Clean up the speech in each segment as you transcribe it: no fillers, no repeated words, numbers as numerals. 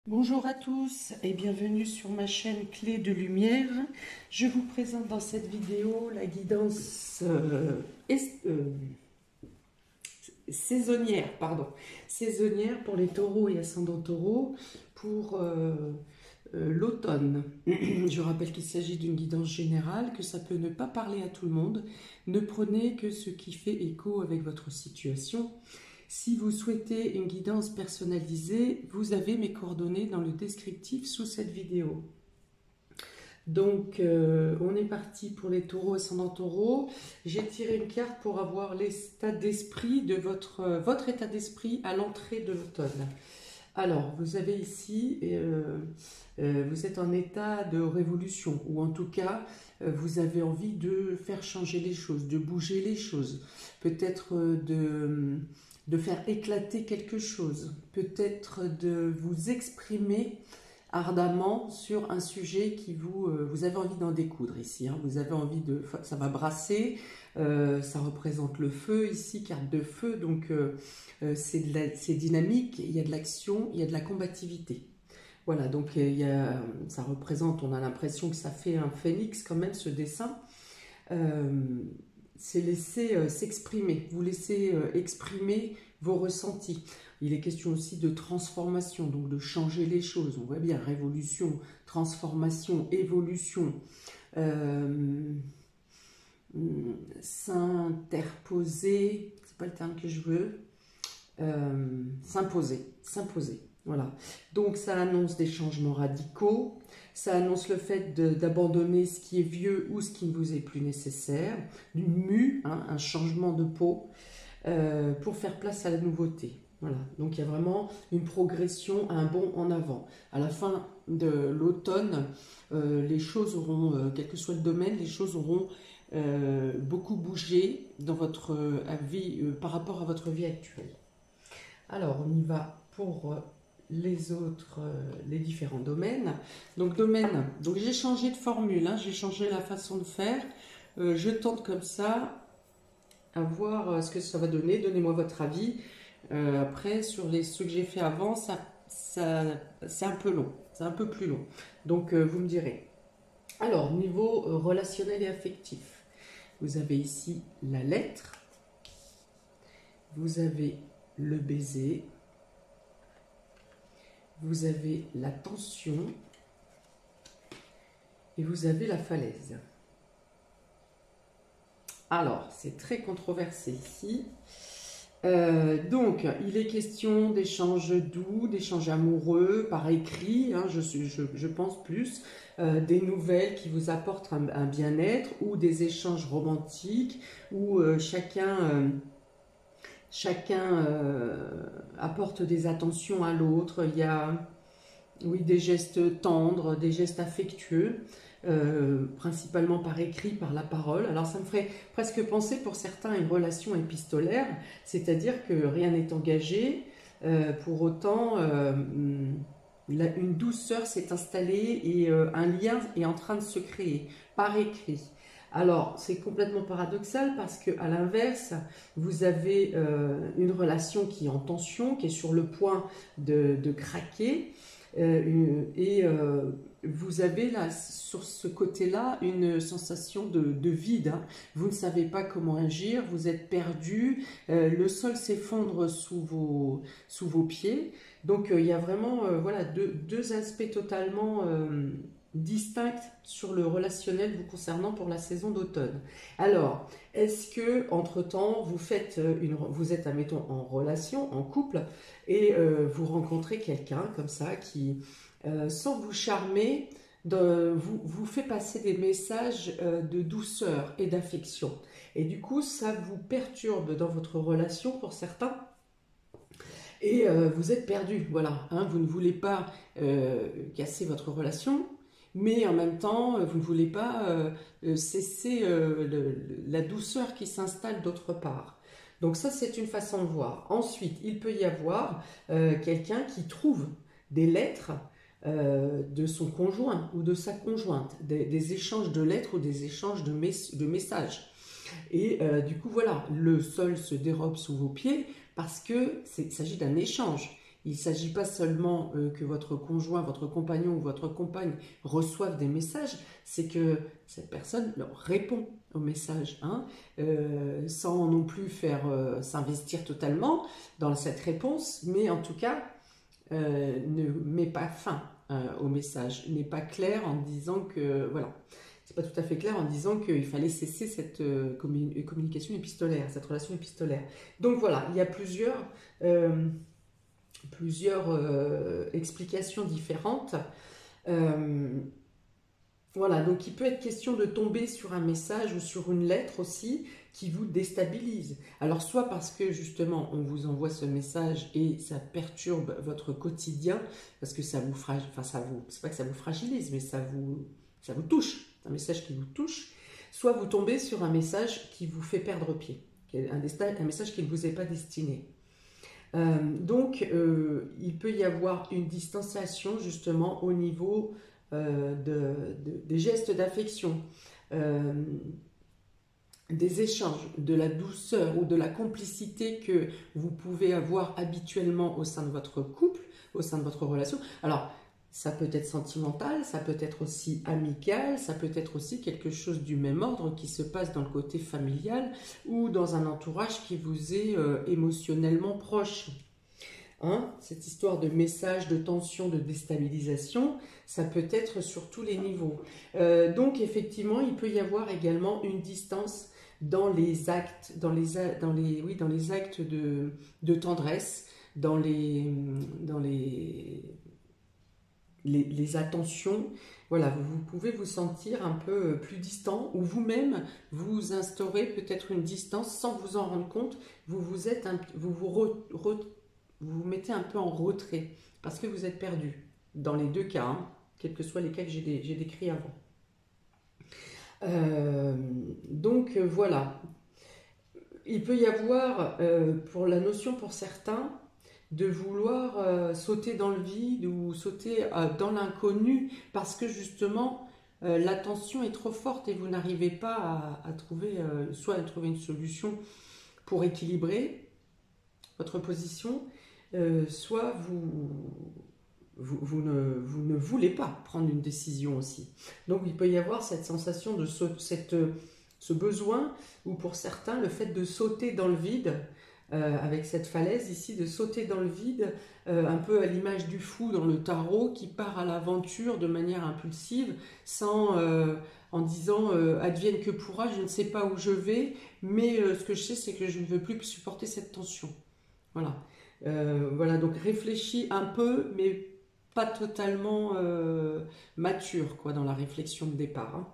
Bonjour à tous et bienvenue sur ma chaîne Clé de Lumière. Je vous présente dans cette vidéo la guidance saisonnière, saisonnière pour les taureaux et ascendants taureaux pour l'automne. Je rappelle qu'il s'agit d'une guidance générale, que ça peut ne pas parler à tout le monde. Ne prenez que ce qui fait écho avec votre situation. Si vous souhaitez une guidance personnalisée, vous avez mes coordonnées dans le descriptif sous cette vidéo. Donc, on est parti pour les taureaux ascendant taureau. J'ai tiré une carte pour avoir l'état d'esprit de votre état d'esprit à l'entrée de l'automne. Alors, vous avez ici, vous êtes en état de révolution, ou en tout cas, vous avez envie de faire changer les choses, de bouger les choses, peut-être de faire éclater quelque chose, peut-être de vous exprimer ardemment sur un sujet qui vous avez envie d'en découdre ici, hein. Vous avez envie ça va brasser, ça représente le feu ici, carte de feu, donc c'est dynamique, il y a de l'action, il y a de la combativité. Voilà, donc ça représente, on a l'impression que ça fait un phénix quand même ce dessin. C'est laisser s'exprimer, vous laissez exprimer vos ressentis. Il est question aussi de transformation, donc de changer les choses. On voit bien révolution, transformation, évolution, s'interposer, c'est pas le terme que je veux, s'imposer. Voilà. Donc ça annonce des changements radicaux, ça annonce le fait d'abandonner ce qui est vieux ou ce qui ne vous est plus nécessaire, d'une mue, hein, un changement de peau, pour faire place à la nouveauté. Voilà. Donc il y a vraiment une progression, un bond en avant. À la fin de l'automne, les choses auront, quel que soit le domaine, les choses auront beaucoup bougé dans votre vie, par rapport à votre vie actuelle. Alors, on y va pour les autres, les différents domaines. Donc, donc j'ai changé de formule, hein, j'ai changé la façon de faire. Je tente comme ça à voir ce que ça va donner. Donnez-moi votre avis. Après, sur ceux que j'ai fait avant, c'est un peu long, c'est un peu plus long. Donc, vous me direz. Alors, niveau relationnel et affectif, vous avez ici la lettre, vous avez le baiser, vous avez la tension et vous avez la falaise. Alors, c'est très controversé ici. Donc, il est question d'échanges doux, d'échanges amoureux, par écrit, hein, je pense plus, des nouvelles qui vous apportent un bien-être, ou des échanges romantiques, où chacun apporte des attentions à l'autre. Il y a, oui, des gestes tendres, des gestes affectueux, principalement par écrit, par la parole. Alors ça me ferait presque penser pour certains à une relation épistolaire, c'est-à-dire que rien n'est engagé, pour autant une douceur s'est installée et un lien est en train de se créer par écrit. Alors, c'est complètement paradoxal parce qu'à l'inverse, vous avez une relation qui est en tension, qui est sur le point de craquer, vous avez là, sur ce côté-là, une sensation de vide, hein. Vous ne savez pas comment agir, vous êtes perdu, le sol s'effondre sous vos pieds. Donc, il y a vraiment voilà, deux aspects totalement distincts sur le relationnel vous concernant pour la saison d'automne. Alors, est-ce que entre-temps, vous êtes, admettons, en relation, en couple, et vous rencontrez quelqu'un comme ça qui, sans vous charmer, vous fait passer des messages de douceur et d'affection. Et du coup, ça vous perturbe dans votre relation pour certains. Et vous êtes perdu, voilà, hein, vous ne voulez pas casser votre relation, mais en même temps, vous ne voulez pas cesser la douceur qui s'installe d'autre part. Donc ça, c'est une façon de voir. Ensuite, il peut y avoir quelqu'un qui trouve des lettres de son conjoint ou de sa conjointe, des échanges de lettres ou des échanges de messages. Et du coup, voilà, le sol se dérobe sous vos pieds parce qu'il s'agit d'un échange. Il ne s'agit pas seulement que votre conjoint, votre compagnon ou votre compagne reçoivent des messages, c'est que cette personne leur répond aux messages, hein, sans non plus faire s'investir totalement dans cette réponse, mais en tout cas, ne met pas fin au message, n'est pas clair en disant que, voilà, c'est pas tout à fait clair en disant qu'il fallait cesser cette communication épistolaire, cette relation épistolaire. Donc voilà, il y a plusieurs explications différentes. Voilà, donc il peut être question de tomber sur un message ou sur une lettre aussi qui vous déstabilise. Alors soit parce que justement on vous envoie ce message et ça perturbe votre quotidien, parce que ça vous fragilise, enfin c'est pas que ça vous fragilise, mais ça vous touche, un message qui vous touche, soit vous tombez sur un message qui vous fait perdre pied, un message qui ne vous est pas destiné. Donc il peut y avoir une distanciation justement au niveau des gestes d'affection, des échanges, de la douceur ou de la complicité que vous pouvez avoir habituellement au sein de votre couple, au sein de votre relation. Alors, ça peut être sentimental, ça peut être aussi amical, ça peut être aussi quelque chose du même ordre qui se passe dans le côté familial ou dans un entourage qui vous est émotionnellement proche. Hein, cette histoire de message, de tension, de déstabilisation, ça peut être sur tous les niveaux. Donc effectivement, il peut y avoir également une distance dans les actes, dans les actes de tendresse, dans les attentions. Voilà, vous pouvez vous sentir un peu plus distant ou vous-même vous instaurez peut-être une distance sans vous en rendre compte. Vous vous mettez un peu en retrait parce que vous êtes perdu, dans les deux cas, hein, quels que soient les cas que j'ai décrits avant. Donc voilà, il peut y avoir pour la notion pour certains de vouloir sauter dans le vide ou sauter dans l'inconnu parce que justement la tension est trop forte et vous n'arrivez pas à trouver soit à trouver une solution pour équilibrer votre position, soit vous ne voulez pas prendre une décision aussi. Donc il peut y avoir cette sensation de ce besoin, ou pour certains le fait de sauter dans le vide, avec cette falaise ici, de sauter dans le vide, un peu à l'image du fou dans le tarot qui part à l'aventure de manière impulsive, en disant advienne que pourra, je ne sais pas où je vais, mais ce que je sais c'est que je ne veux plus supporter cette tension. Voilà. Voilà, donc réfléchis un peu, mais pas totalement mature quoi, dans la réflexion de départ. Hein.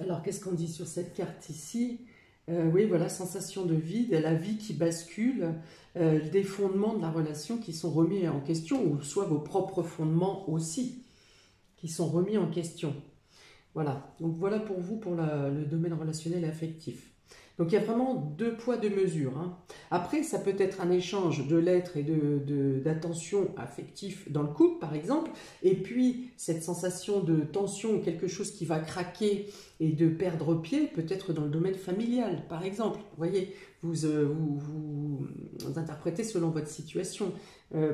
Alors, qu'est-ce qu'on dit sur cette carte ici? Oui, voilà, sensation de vide, la vie qui bascule, des fondements de la relation qui sont remis en question, ou soit vos propres fondements aussi, qui sont remis en question. Voilà, donc voilà pour vous, pour le domaine relationnel et affectif. Donc il y a vraiment deux poids, deux mesures. Hein. Après, ça peut être un échange de lettres et d'attention affective dans le couple, par exemple, et puis cette sensation de tension, quelque chose qui va craquer et de perdre pied, peut-être dans le domaine familial, par exemple. Vous voyez, vous interprétez selon votre situation,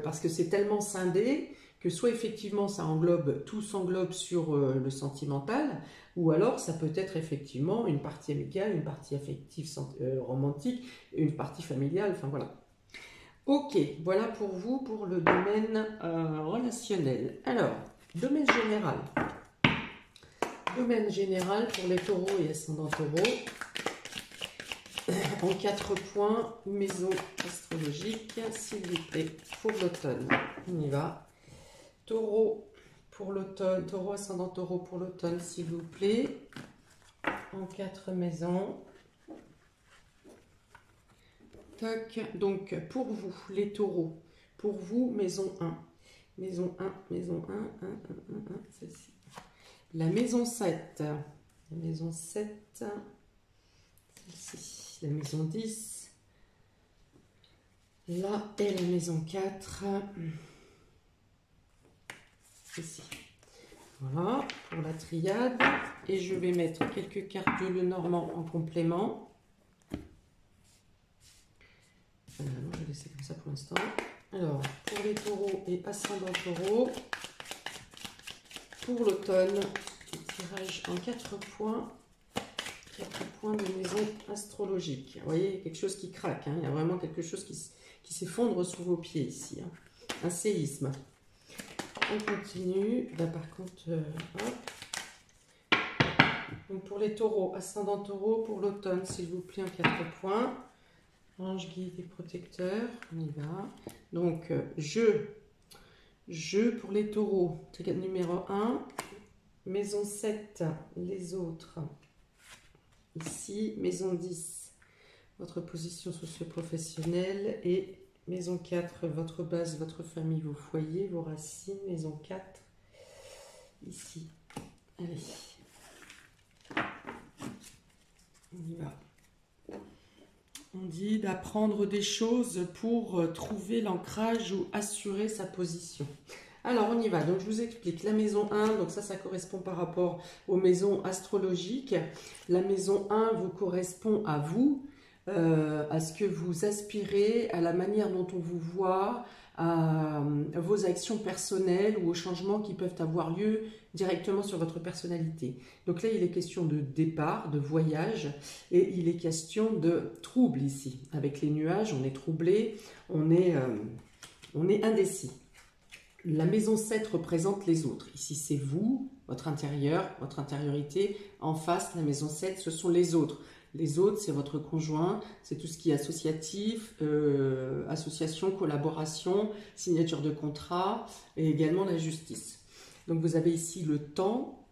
parce que c'est tellement scindé que soit effectivement ça englobe, tout s'englobe sur le sentimental, ou alors ça peut être effectivement une partie amicale, une partie affective romantique, une partie familiale, enfin voilà. Ok, voilà pour vous, pour le domaine relationnel. Alors, domaine général. Domaine général pour les taureaux et ascendants taureaux. En 4 points, maison astrologique, s'il vous plaît, pour l'automne. On y va. Taureau pour l'automne, taureau ascendant taureau pour l'automne, s'il vous plaît, en 4 maisons. Tac, donc pour vous, les taureaux, pour vous, maison 1. Maison 1, maison 1, celle-ci. La maison 7, la maison 7, celle-ci. La maison 10, là, et la maison 4. Ici. Voilà, pour la triade. Et je vais mettre quelques cartes de Lenormand en complément. Je vais laisser comme ça pour l'instant. Alors, pour les taureaux et ascendants taureaux, pour l'automne, tirage en 4 points. 4 points de maison astrologique. Vous voyez, quelque chose qui craque. Hein. Il y a vraiment quelque chose qui s'effondre sous vos pieds ici. Hein. Un séisme. On continue. Là, par contre, hop. Donc, pour les taureaux, ascendant taureau, pour l'automne, s'il vous plaît, en 4 points. Ange guide et protecteur. On y va. Donc, je pour les taureaux, numéro 1. Maison 7, les autres. Ici, maison 10, votre position socio-professionnelle. Et maison 4, votre base, votre famille, vos foyers, vos racines. Maison 4, ici. Allez. On y va. On dit d'apprendre des choses pour trouver l'ancrage ou assurer sa position. Alors, on y va. Donc, je vous explique. La maison 1, donc ça correspond par rapport aux maisons astrologiques. La maison 1 vous correspond à vous, à ce que vous aspirez, à la manière dont on vous voit, à vos actions personnelles ou aux changements qui peuvent avoir lieu directement sur votre personnalité. Donc là, il est question de départ, de voyage, et il est question de trouble ici. Avec les nuages, on est troublé, on est indécis. La maison 7 représente les autres. Ici, c'est vous, votre intérieur, votre intériorité. En face, la maison 7, ce sont les autres. Les autres, c'est votre conjoint, c'est tout ce qui est associatif, association, collaboration, signature de contrat et également la justice. Donc, vous avez ici le temps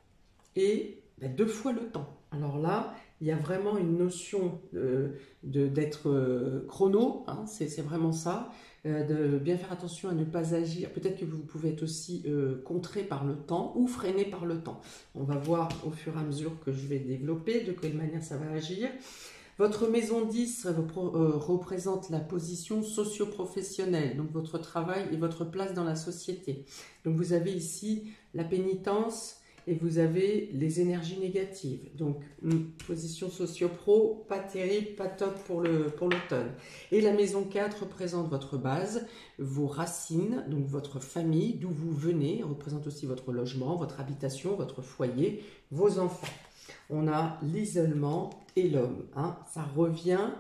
et 2 fois le temps. Alors là, il y a vraiment une notion d'être chrono, hein, c'est vraiment ça. De bien faire attention à ne pas agir. Peut-être que vous pouvez être aussi contré par le temps ou freiné par le temps. On va voir au fur et à mesure que je vais développer de quelle manière ça va agir. Votre maison 10 représente la position socio-professionnelle, donc votre travail et votre place dans la société. Donc vous avez ici la pénitence et vous avez les énergies négatives. Donc, position socio-pro, pas terrible, pas top pour l'automne. Et la maison 4 représente votre base, vos racines, donc votre famille, d'où vous venez, représente aussi votre logement, votre habitation, votre foyer, vos enfants. On a l'isolement et l'homme. Hein. Ça revient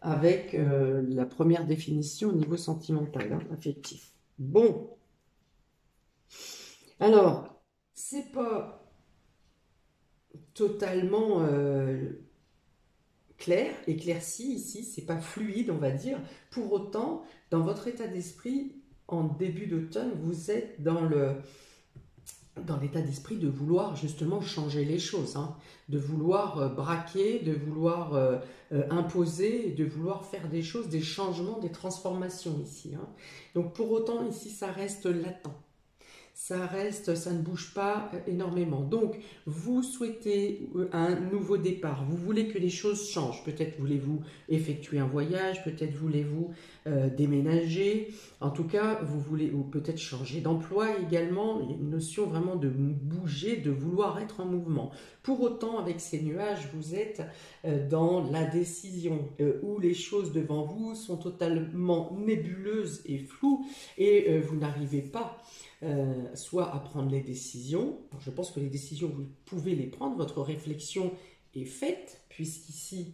avec la première définition au niveau sentimental, hein, affectif. Bon. Alors, c'est pas totalement clair, éclairci ici, c'est pas fluide, on va dire. Pour autant, dans votre état d'esprit, en début d'automne, vous êtes dans l'état d'esprit de vouloir justement changer les choses, hein, de vouloir braquer, de vouloir imposer, de vouloir faire des choses, des changements, des transformations ici. Hein. Donc pour autant, ici, ça reste latent. Ça reste, ça ne bouge pas énormément. Donc, vous souhaitez un nouveau départ. Vous voulez que les choses changent. Peut-être voulez-vous effectuer un voyage, peut-être voulez-vous déménager. En tout cas, vous voulez, ou peut-être changer d'emploi également. Il y a une notion vraiment de bouger, de vouloir être en mouvement. Pour autant, avec ces nuages, vous êtes dans la décision où les choses devant vous sont totalement nébuleuses et floues et vous n'arrivez pas soit à prendre les décisions. Alors, je pense que les décisions, vous pouvez les prendre, votre réflexion est faite, puisqu'ici,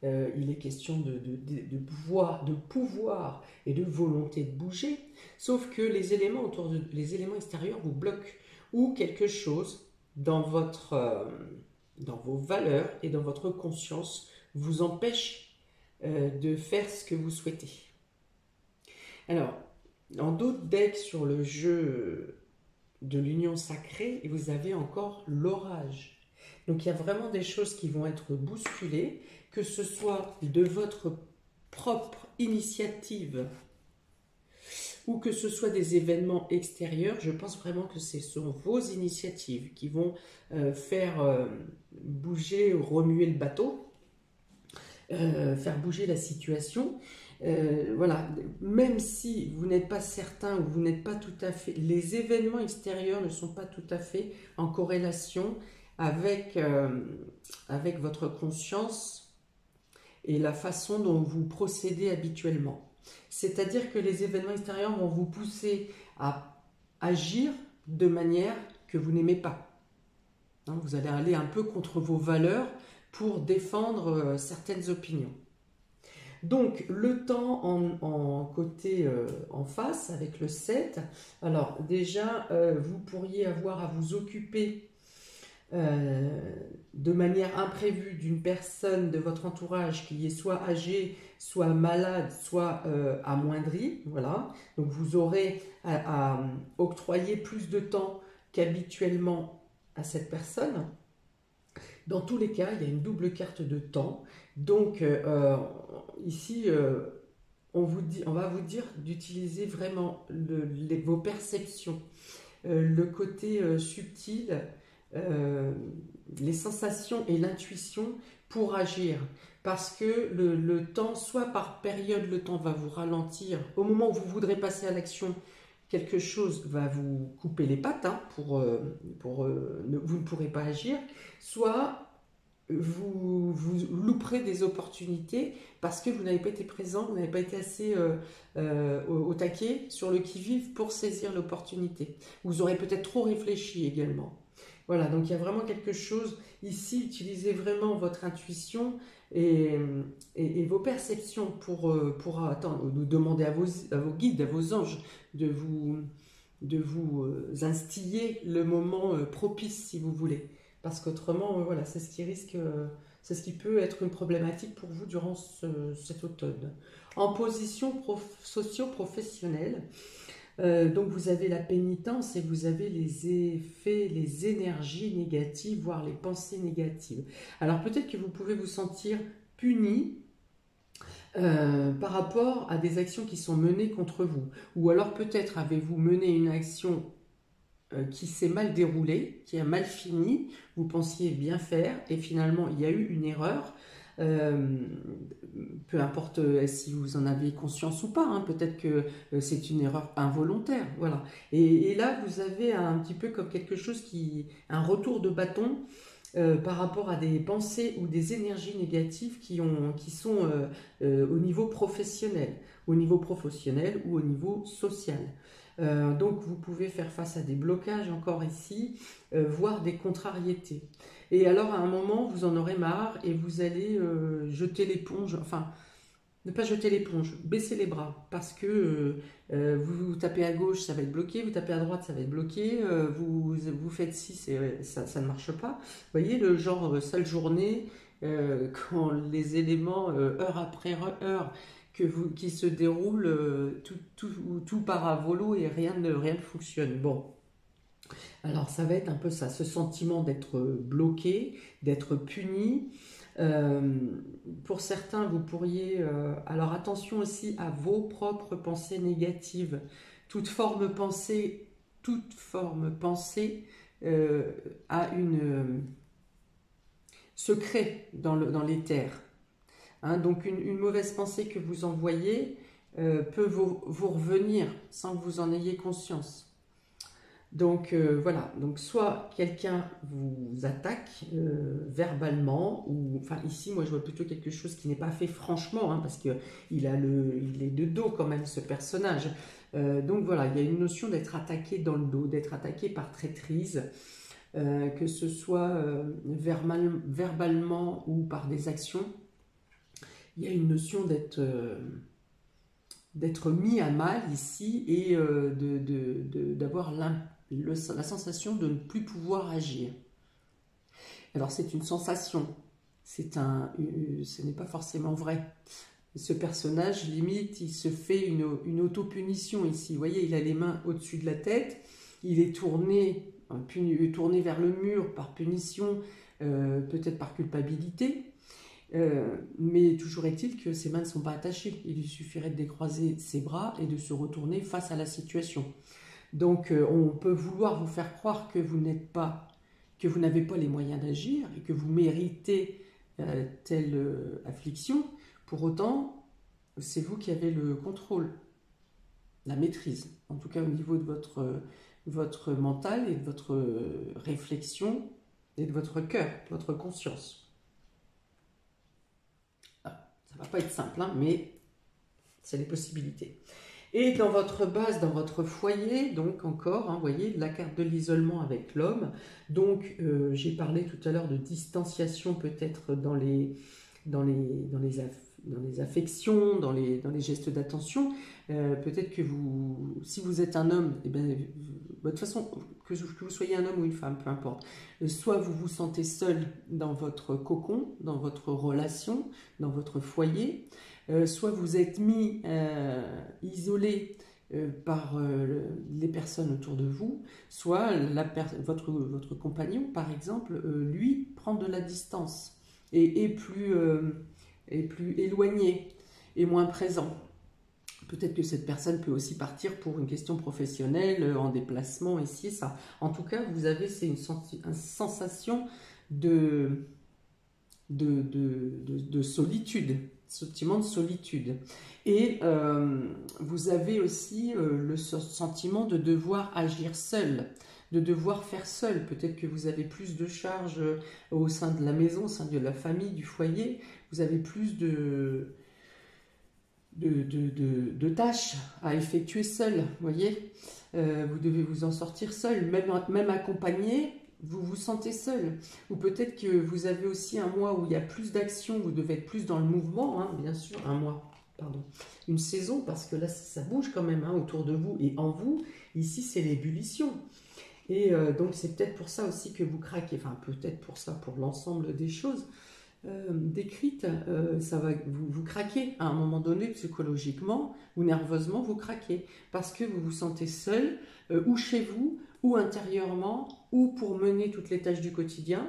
il est question de pouvoir et de volonté de bouger, sauf que les éléments les éléments extérieurs vous bloquent, ou quelque chose dans vos valeurs et dans votre conscience vous empêche de faire ce que vous souhaitez. Alors, dans d'autres decks sur le jeu de l'union sacrée, vous avez encore l'orage. Donc il y a vraiment des choses qui vont être bousculées, que ce soit de votre propre initiative ou que ce soit des événements extérieurs. Je pense vraiment que ce sont vos initiatives qui vont faire bouger, remuer le bateau, faire bouger la situation. Voilà, même si vous n'êtes pas certain ou vous n'êtes pas tout à fait, les événements extérieurs ne sont pas tout à fait en corrélation avec votre conscience et la façon dont vous procédez habituellement. C'est-à-dire que les événements extérieurs vont vous pousser à agir de manière que vous n'aimez pas. Hein, vous allez aller un peu contre vos valeurs pour défendre certaines opinions. Donc, le temps en côté en face, avec le 7, alors déjà, vous pourriez avoir à vous occuper de manière imprévue d'une personne de votre entourage qui est soit âgée, soit malade, soit amoindrie. Voilà. Donc, vous aurez à octroyer plus de temps qu'habituellement à cette personne. Dans tous les cas, il y a une double carte de temps. Donc, ici, on va vous dire d'utiliser vraiment vos perceptions, le côté subtil, les sensations et l'intuition pour agir. Parce que le temps, soit par période, le temps va vous ralentir. Au moment où vous voudrez passer à l'action, quelque chose va vous couper les pattes, hein, vous ne pourrez pas agir, soit vous louperez des opportunités parce que vous n'avez pas été présent, vous n'avez pas été assez au taquet sur le qui-vive pour saisir l'opportunité. Vous aurez peut-être trop réfléchi également. Voilà, donc il y a vraiment quelque chose ici, utilisez vraiment votre intuition et vos perceptions pour demander à vos guides, à vos anges de vous instiller le moment propice si vous voulez. Parce qu'autrement, voilà, c'est ce qui risque, c'est ce qui peut être une problématique pour vous durant cet automne. En position socio-professionnelle, donc vous avez la pénitence et vous avez les effets, les énergies négatives, voire les pensées négatives. Alors peut-être que vous pouvez vous sentir puni par rapport à des actions qui sont menées contre vous. Ou alors peut-être avez-vous mené une action qui s'est mal déroulée, qui a mal fini, vous pensiez bien faire et finalement il y a eu une erreur. Peu importe si vous en avez conscience ou pas, hein, peut-être que c'est une erreur involontaire, voilà. Et là, vous avez un petit peu comme quelque chose un retour de bâton par rapport à des pensées ou des énergies négatives qui sont au niveau professionnel ou au niveau social. Donc vous pouvez faire face à des blocages encore ici, voire des contrariétés. Et alors à un moment, vous en aurez marre et vous allez jeter l'éponge, enfin, ne pas jeter l'éponge, baisser les bras, parce que vous tapez à gauche, ça va être bloqué, vous tapez à droite, ça va être bloqué, vous faites ci, ça ne marche pas. Vous voyez, le genre sale journée, quand les éléments, heure après heure, qui se déroulent, tout part à volo et rien ne fonctionne. Bon, alors ça va être un peu ça, ce sentiment d'être bloqué, d'être puni. Pour certains, vous pourriez... alors attention aussi à vos propres pensées négatives. Toute forme pensée a se crée dans l'éther. Hein, donc une mauvaise pensée que vous envoyez peut vous revenir sans que vous en ayez conscience. Donc voilà, donc soit quelqu'un vous attaque verbalement, ou enfin ici moi je vois plutôt quelque chose qui n'est pas fait franchement, hein, parce qu'il il est de dos quand même ce personnage. Donc voilà, il y a une notion d'être attaqué dans le dos, d'être attaqué par traîtrise, que ce soit verbalement ou par des actions. Il y a une notion d'être mis à mal ici et d'avoir la sensation de ne plus pouvoir agir. Alors c'est une sensation, ce n'est pas forcément vrai. Ce personnage, limite, il se fait une auto-punition ici. Vous voyez, il a les mains au-dessus de la tête, il est tourné vers le mur par punition, peut-être par culpabilité. Mais toujours est-il que ses mains ne sont pas attachées. Il lui suffirait de décroiser ses bras et de se retourner face à la situation. Donc on peut vouloir vous faire croire que vous n'avez pas les moyens d'agir et que vous méritez telle affliction. Pour autant, c'est vous qui avez le contrôle, la maîtrise, en tout cas au niveau de votre mental et de votre réflexion et de votre cœur, de votre conscience. Ça va pas être simple, hein, mais c'est les possibilités. Et dans votre base, dans votre foyer, donc encore, hein, vous voyez, la carte de l'isolement avec l'homme. Donc, j'ai parlé tout à l'heure de distanciation peut-être dans les affections, dans les gestes d'attention. Peut-être que vous, si vous êtes un homme, eh bien, de toute façon, que vous soyez un homme ou une femme, peu importe, soit vous vous sentez seul dans votre cocon, dans votre relation, dans votre foyer, soit vous êtes mis isolé par les personnes autour de vous, soit votre compagnon, par exemple, lui, prend de la distance et est plus éloigné et moins présent. Peut-être que cette personne peut aussi partir pour une question professionnelle, en déplacement, ici et ça. En tout cas, vous avez une sensation de solitude, sentiment de solitude. Et vous avez aussi le sentiment de devoir agir seul, de devoir faire seul. Peut-être que vous avez plus de charges au sein de la maison, au sein de la famille, du foyer. Vous avez plus de tâches à effectuer seul, vous voyez. Vous devez vous en sortir seul, même accompagné, vous vous sentez seul. Ou peut-être que vous avez aussi un mois où il y a plus d'action, vous devez être plus dans le mouvement, hein, bien sûr, un mois, pardon, une saison, parce que là ça bouge quand même, hein, autour de vous et en vous. Ici c'est l'ébullition. Et donc c'est peut-être pour ça aussi que vous craquez, enfin peut-être pour ça, pour l'ensemble des choses décrites, ça va, vous craquez à un moment donné psychologiquement ou nerveusement, vous craquez parce que vous vous sentez seul, ou chez vous, ou intérieurement, ou pour mener toutes les tâches du quotidien,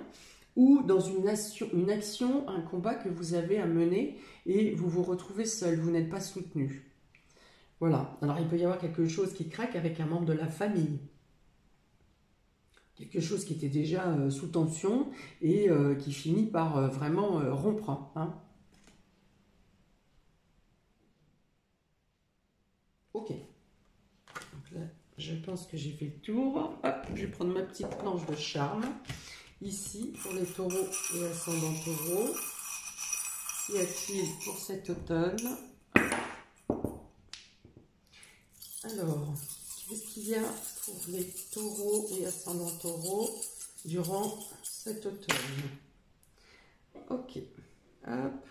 ou dans une action, un combat que vous avez à mener et vous vous retrouvez seul, vous n'êtes pas soutenu. Voilà, alors il peut y avoir quelque chose qui craque avec un membre de la famille. Quelque chose qui était déjà sous tension et qui finit par vraiment rompre. Hein. Ok. Donc là, je pense que j'ai fait le tour. Hop, je vais prendre ma petite planche de charme. Ici, pour les taureaux et ascendants taureaux. Qu'y a-t-il pour cet automne? Alors, qu'est-ce qu'il y a pour les taureaux et ascendants taureaux durant cet automne? Ok. Hop.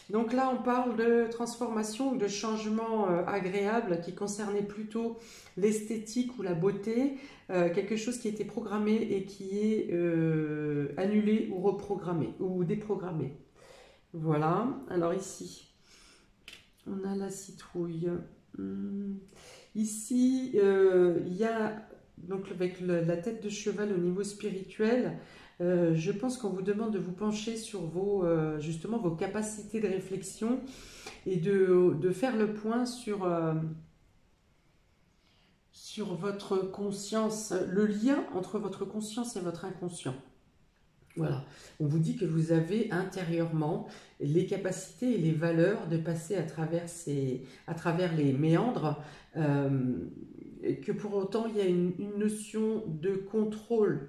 Donc là, on parle de transformation, de changement agréable qui concernait plutôt l'esthétique ou la beauté, quelque chose qui était programmé et qui est annulé ou reprogrammé ou déprogrammé. Voilà. Alors ici, on a la citrouille. Ici, il y a, donc avec la tête de cheval au niveau spirituel, je pense qu'on vous demande de vous pencher sur justement vos capacités de réflexion et de faire le point sur votre conscience, le lien entre votre conscience et votre inconscient. Voilà, on vous dit que vous avez intérieurement les capacités et les valeurs de passer à travers les méandres, et que pour autant il y a une notion de contrôle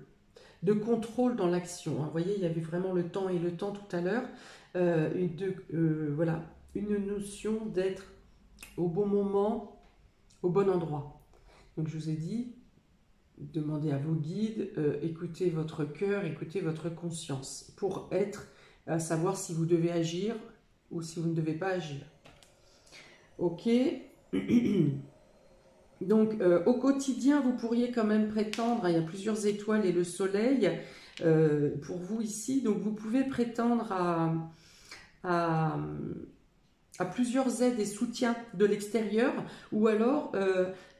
dans l'action. Vous voyez, il y avait vraiment le temps et le temps tout à l'heure, voilà, une notion d'être au bon moment, au bon endroit. Donc je vous ai dit, demandez à vos guides, écoutez votre cœur, écoutez votre conscience pour à savoir si vous devez agir ou si vous ne devez pas agir. Ok. Donc au quotidien, vous pourriez quand même prétendre, il y a plusieurs étoiles et le soleil pour vous ici, donc vous pouvez prétendre à plusieurs aides et soutiens de l'extérieur, ou alors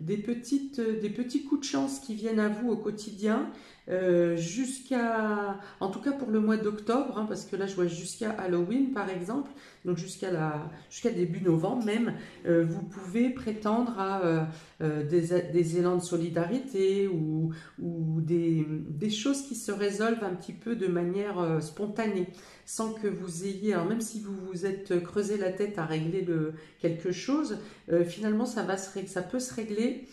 des petits coups de chance qui viennent à vous au quotidien, en tout cas pour le mois d'octobre, hein, parce que là je vois jusqu'à Halloween par exemple, donc jusqu'à début novembre même, vous pouvez prétendre à des élans de solidarité ou des choses qui se résolvent un petit peu de manière spontanée, sans que vous ayez, alors même si vous vous êtes creusé la tête à régler quelque chose, finalement ça peut se régler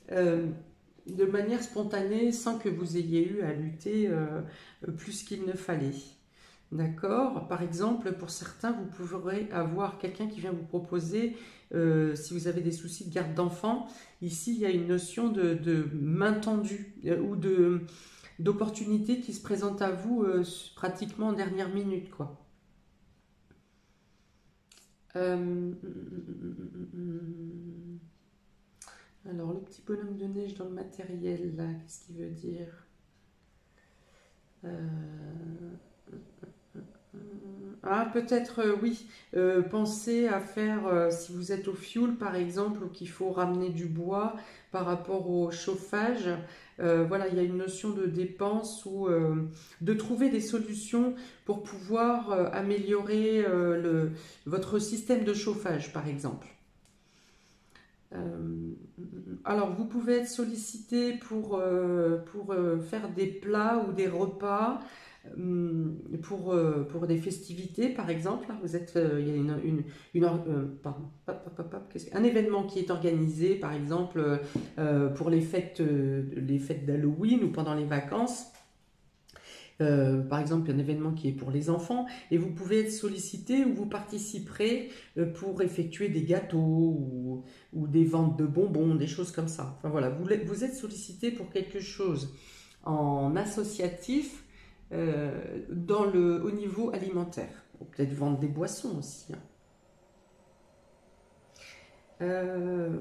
de manière spontanée sans que vous ayez eu à lutter plus qu'il ne fallait. D'accord? Par exemple, pour certains, vous pourrez avoir quelqu'un qui vient vous proposer, si vous avez des soucis de garde d'enfants, ici, il y a une notion de main tendue ou d'opportunité qui se présente à vous pratiquement en dernière minute, quoi. Alors, le petit bonhomme de neige dans le matériel, là, qu'est-ce qu'il veut dire? Euh, Ah, peut-être, oui. Pensez à faire, si vous êtes au fioul par exemple, ou qu'il faut ramener du bois par rapport au chauffage, voilà, il y a une notion de dépense ou de trouver des solutions pour pouvoir améliorer votre système de chauffage par exemple. Euh, alors, vous pouvez être sollicité pour faire des plats ou des repas pour des festivités, par exemple. Là, vous êtes, il y a pardon, un événement qui est organisé, par exemple, pour les fêtes d'Halloween ou pendant les vacances. Par exemple, un événement qui est pour les enfants, et vous pouvez être sollicité ou vous participerez pour effectuer des gâteaux ou des ventes de bonbons, des choses comme ça. Enfin voilà, vous êtes sollicité pour quelque chose en associatif au niveau alimentaire. Peut-être vendre des boissons aussi, hein. Euh,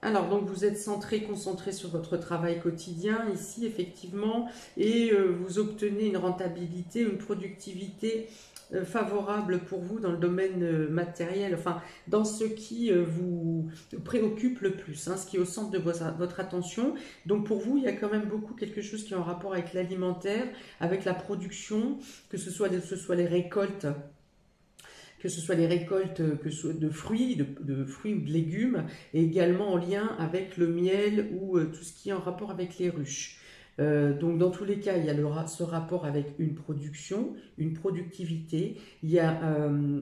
Alors, donc vous êtes centré, concentré sur votre travail quotidien ici, effectivement, et vous obtenez une rentabilité, une productivité favorable pour vous dans le domaine matériel, enfin, dans ce qui vous préoccupe le plus, hein, ce qui est au centre de votre attention. Donc, pour vous, il y a quand même beaucoup quelque chose qui est en rapport avec l'alimentaire, avec la production, que ce soit les récoltes de fruits, de fruits ou de légumes, et également en lien avec le miel ou tout ce qui est en rapport avec les ruches. Donc dans tous les cas, il y a ce rapport avec une production, une productivité, il y a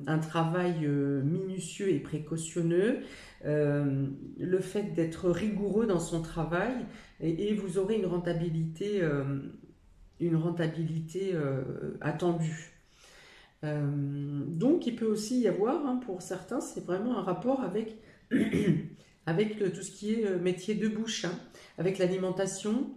un travail minutieux et précautionneux, le fait d'être rigoureux dans son travail, et vous aurez une rentabilité attendue. Donc, il peut aussi y avoir, hein, pour certains, c'est vraiment un rapport avec, avec tout ce qui est métier de bouche, hein, avec l'alimentation,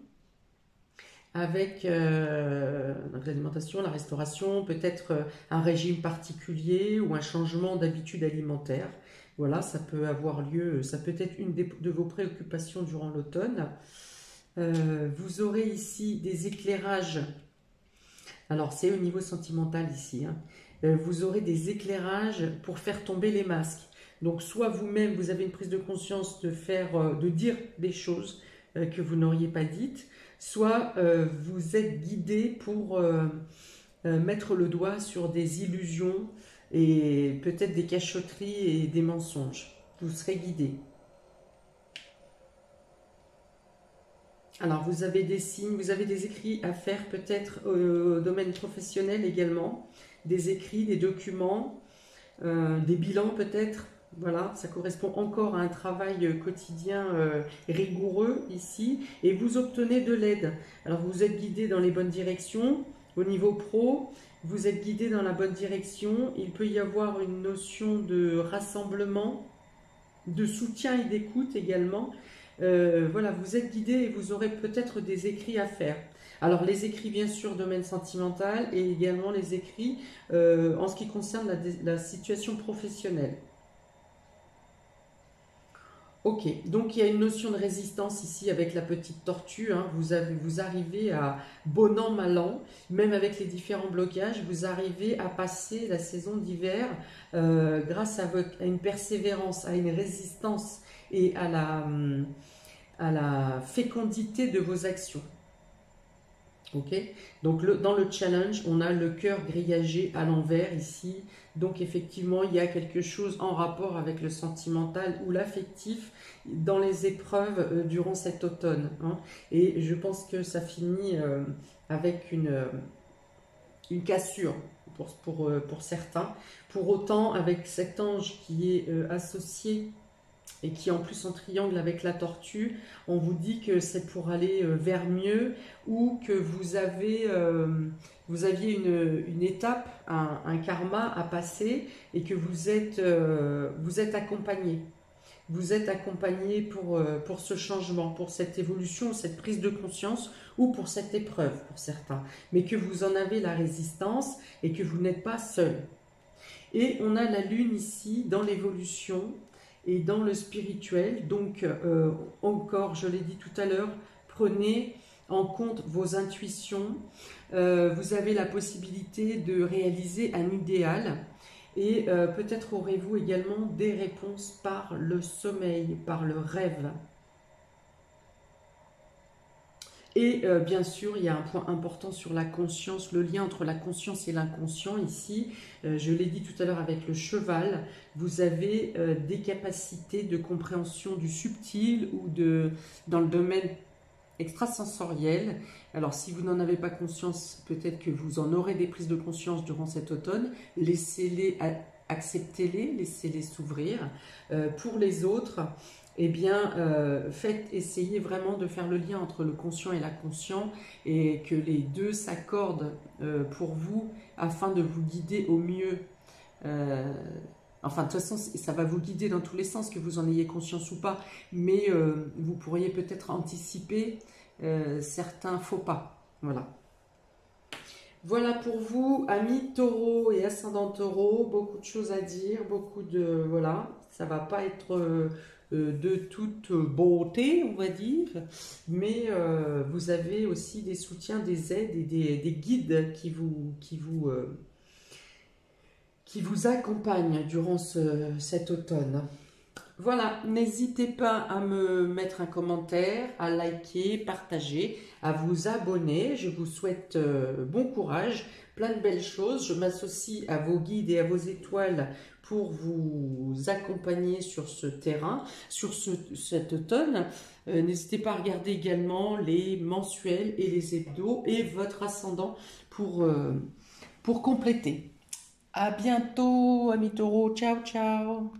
avec donc l'alimentation, la restauration, peut-être un régime particulier ou un changement d'habitude alimentaire. Voilà, ça peut avoir lieu, ça peut être une de vos préoccupations durant l'automne. Vous aurez ici des éclairages. Alors, c'est au niveau sentimental ici, hein. Vous aurez des éclairages pour faire tomber les masques. Donc, soit vous-même, vous avez une prise de conscience de dire des choses que vous n'auriez pas dites, soit vous êtes guidé pour mettre le doigt sur des illusions et peut-être des cachotteries et des mensonges. Vous serez guidé. Alors, vous avez des signes, vous avez des écrits à faire peut-être au domaine professionnel également, des écrits, des documents, des bilans peut-être. Voilà, ça correspond encore à un travail quotidien rigoureux ici, et vous obtenez de l'aide. Alors, vous êtes guidé dans les bonnes directions au niveau pro, vous êtes guidé dans la bonne direction. Il peut y avoir une notion de rassemblement, de soutien et d'écoute également. Voilà, vous êtes guidé et vous aurez peut-être des écrits à faire. Alors les écrits bien sûr domaine sentimental, et également les écrits en ce qui concerne la situation professionnelle. Ok, donc il y a une notion de résistance ici avec la petite tortue, hein. Vous arrivez à bon an, mal an, même avec les différents blocages, vous arrivez à passer la saison d'hiver grâce à une persévérance, à une résistance et à la fécondité de vos actions. Ok, donc dans le challenge, on a le cœur grillagé à l'envers ici. Donc effectivement, il y a quelque chose en rapport avec le sentimental ou l'affectif dans les épreuves durant cet automne, hein. Et je pense que ça finit avec une cassure pour certains. Pour autant, avec cet ange qui est associé et qui est en plus en triangle avec la tortue, on vous dit que c'est pour aller vers mieux, ou que vous aviez une étape, un karma à passer, et que vous êtes accompagné. Vous êtes accompagné pour ce changement, pour cette évolution, cette prise de conscience, ou pour cette épreuve pour certains, mais que vous en avez la résistance et que vous n'êtes pas seul. Et on a la lune ici dans l'évolution et dans le spirituel. Donc encore, je l'ai dit tout à l'heure, prenez en compte vos intuitions. Vous avez la possibilité de réaliser un idéal. Et peut-être aurez-vous également des réponses par le sommeil, par le rêve. Et bien sûr, il y a un point important sur la conscience, le lien entre la conscience et l'inconscient ici. Je l'ai dit tout à l'heure avec le cheval, vous avez des capacités de compréhension du subtil ou dans le domaine extrasensoriel. Alors si vous n'en avez pas conscience, peut-être que vous en aurez des prises de conscience durant cet automne. Laissez-les, acceptez-les, laissez-les s'ouvrir. Pour les autres, eh bien, essayez vraiment de faire le lien entre le conscient et l'inconscient et que les deux s'accordent pour vous afin de vous guider au mieux. Enfin, de toute façon, ça va vous guider dans tous les sens, que vous en ayez conscience ou pas, mais vous pourriez peut-être anticiper certains faux pas. Voilà. Voilà pour vous, amis taureau et ascendant taureau, beaucoup de choses à dire, beaucoup de... Voilà, ça va pas être de toute beauté, on va dire, mais vous avez aussi des soutiens, des aides et des guides qui vous accompagnent durant cet automne. Voilà, n'hésitez pas à me mettre un commentaire, à liker, partager, à vous abonner. Je vous souhaite bon courage, plein de belles choses. Je m'associe à vos guides et à vos étoiles pour vous accompagner sur ce terrain, sur cet automne. N'hésitez pas à regarder également les mensuels et les hebdos et votre ascendant pour compléter. À bientôt, amis taureaux. Ciao, ciao.